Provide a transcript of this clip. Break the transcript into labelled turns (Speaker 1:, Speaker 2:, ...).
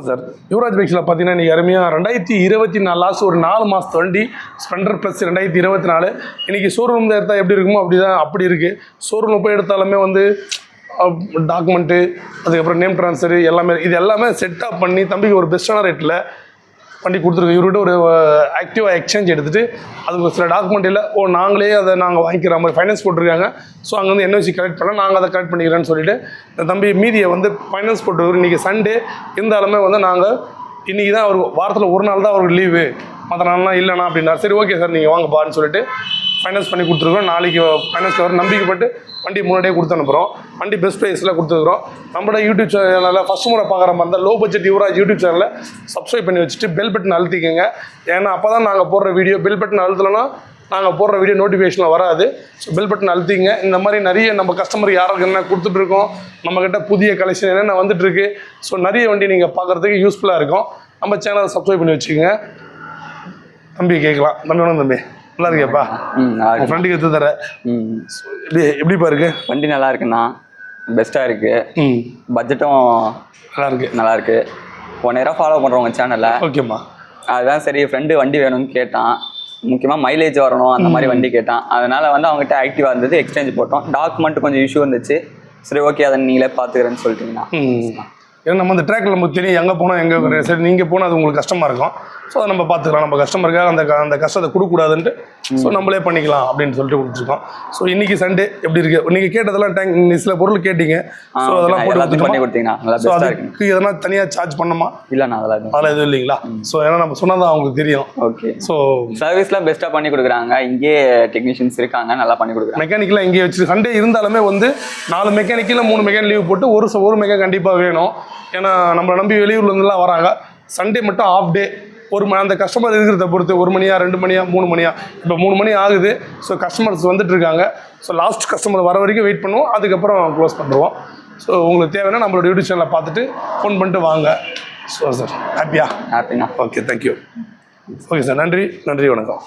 Speaker 1: Sir Yuvraj பைக்ஸில் பார்த்தீங்கன்னா இன்றைக்கி அருமையாக 2024 லாஸ்ட் ஒரு 4 மாதத்து வண்டி ஸ்ப்ளெண்டர் ப்ளஸ் 2024 இன்றைக்கி ஷோரூமில் எடுத்தால் எப்படி இருக்குமோ அப்படி இருக்குது. ஷோரூமில் போய் எடுத்தாலுமே வந்து டாக்குமெண்ட்டு அதுக்கப்புறம் நேம் ட்ரான்ஸ்ஃபர் எல்லாமே செட்டப் பண்ணி தம்பிக்கு ஒரு பெஸ்ட்டான ரேட்டில் வண்டி கொடுத்துருக்கோம். இவர்கிட்ட ஒரு ஆக்டிவாக எக்ஸ்சேஞ்ச் எடுத்துகிட்டு அதுக்கு சில டாக்குமெண்ட் இல்லை நாங்களே அதை வாங்கிக்கிற மாதிரி ஃபைனான்ஸ் போட்டிருக்காங்க. ஸோ அங்கே வந்து என்ஓசி கலெக்ட் பண்ணால் நாங்கள் அதை கலெக்ட் பண்ணிக்கிறேன்னு சொல்லிவிட்டு இந்த தம்பி மீதியை வந்து ஃபைனான்ஸ் போட்டுருக்கோம். இன்றைக்கி சண்டே இருந்தாலுமே வந்து நாங்கள் இன்றைக்கி தான் அவர் வாரத்தில் ஒரு நாள் தான் அவருக்கு லீவு, மற்ற நாள்லாம் இல்லைண்ணா அப்படின்னா சரி ஓகே சார் நீங்கள் வாங்கப்பான்னு சொல்லிட்டு ஃபைனான்ஸ் பண்ணி கொடுத்துருக்கோம். நாளைக்கு ஃபைனான்ஸில் வர நம்பிக்கைப்பட்டு வண்டி முன்னாடியே கொடுத்து அனுப்புகிறோம். வண்டி பெஸ்ட் ப்ரைஸில் கொடுத்துருக்குறோம். நம்மளோட யூடியூப் சேனலில் ஃபஸ்ட் முறை பார்க்குற மாதிரி இருந்தால் லோ பட்ஜெட் யுவராஜ் யூடியூப் சேனலில் சப்ஸ்கிரைப் பண்ணி வச்சுட்டு பெல் பட்டன் அழுத்திக்கங்க. ஏன்னா அப்போ தான் நாங்கள் போடுற வீடியோ பெல் பட்டன் அழுத்தலைன்னா நாங்கள் போடுற வீடியோ நோட்டிஃபிகேஷனில் வராது. ஸோ பெல் பட்டன் அழுத்திங்க. இந்த மாதிரி நிறைய நம்ம கஸ்டமருக்கு யாருக்கு என்ன கொடுத்துட்ருக்கோம், நம்மக்கிட்ட புதிய கலெக்ஷன் என்னென்ன வந்துட்டுருக்கு. ஸோ நிறைய வண்டி நீங்கள் பார்க்குறதுக்கு யூஸ்ஃபுல்லாக இருக்கும். நம்ம சேனலை சப்ஸ்கிரைப் பண்ணி வச்சுக்கோங்க. தம்பி கேட்கலாம், தம்பி வேணும் தம்பி நல்லா இருக்கியாப்பா? ஃப்ரெண்டுக்கு எடுத்து தர எப்படிப்பா இருக்கு
Speaker 2: வண்டி? நல்லா இருக்குண்ணா, பெஸ்ட்டாக இருக்குது. பட்ஜெட்டும் நல்லா இருக்கு. 1 இயராக ஃபாலோ பண்ணுறோம் உங்கள் சேனலில்.
Speaker 1: ஓகேம்மா.
Speaker 2: அதுதான் சரி ஃப்ரெண்டு வண்டி வேணும்னு கேட்டான். முக்கியமாக மைலேஜ் வரணும் அந்த மாதிரி வண்டி கேட்டான். அதனால் வந்து அவங்ககிட்ட ஆக்டிவாக இருந்தது, எக்ஸ்சேஞ்ச் போட்டோம். டாக்குமெண்ட் கொஞ்சம் இஷ்யூ இருந்துச்சு. சரி ஓகே அதை நீங்களே பார்த்துக்கிறேன்னு சொல்லிட்டீங்கன்னா.
Speaker 1: ஏன்னா நம்ம அந்த ட்ராக்கில் நமக்கு தெரியும் எங்கே போனால் எங்கே சரி நீங்கள் போனால் அது உங்களுக்கு கஷ்டமாக இருக்கும். ஸோ அதை நம்ம பார்த்துக்கலாம். நம்ம கஸ்டமருக்காக அந்த கஷ்டத்தை கொடுக்கக்கூடாதுன்ட்டு ஸோ நம்மளே பண்ணிக்கலாம் அப்படின்னு சொல்லிட்டு கொடுத்துருக்கோம். ஸோ இன்றைக்கி சண்டே எப்படி இருக்குது? நீங்கள் கேட்டதெல்லாம் சில பொருள் கேட்டீங்க. ஸோ அதெல்லாம்
Speaker 2: பண்ணி கொடுத்தீங்கன்னா
Speaker 1: ஸோ அதுக்கு எதனா தனியாக சார்ஜ் பண்ணணுமா?
Speaker 2: இல்லைண்ணா அதெல்லாம்
Speaker 1: எதுவும் இல்லைங்களா? ஸோ ஏன்னா நம்ம சொன்னால் தான் அவங்களுக்கு தெரியும்.
Speaker 2: ஓகே. ஸோ சர்வீஸ்லாம் பெஸ்ட்டாக பண்ணி கொடுக்குறாங்க. இங்கேயே டெக்னீஷியன்ஸ் இருக்காங்க, நல்லா பண்ணி கொடுக்குறாங்க.
Speaker 1: மெக்கானிக்கெலாம் இங்கே வச்சு சண்டே இருந்தாலுமே வந்து 4 மெக்கானிக்கில் 3 மெக்கானிக் லீவ் போட்டு ஒரு மெக்கானிக் கண்டிப்பாக வேணும். ஏன்னா நம்மளை நம்பி வெளியூர்லேருந்துலாம் வராங்க. சண்டே மட்டும் ஆஃப் டே. அந்த கஸ்டமர் இருக்கிறத பொறுத்து 1 மணியா 2 மணியா 3 மணியா இப்போ 3 மணி ஆகுது. ஸோ கஸ்டமர்ஸ் வந்துட்டு இருக்காங்க. ஸோ லாஸ்ட் கஸ்டமர் வர வரைக்கும் வெயிட் பண்ணுவோம், அதுக்கப்புறம் க்ளோஸ் பண்ணுவோம். ஸோ உங்களுக்கு தேவைன்னா நம்மளோட யூடியூப் சேனலை பார்த்துட்டு ஃபோன் பண்ணிட்டு வாங்க. ஸோ சார் ஹாப்பியா?
Speaker 2: ஹாப்பிண்ணா.
Speaker 1: Okay, thank you. ஓகே சார், நன்றி வணக்கம்.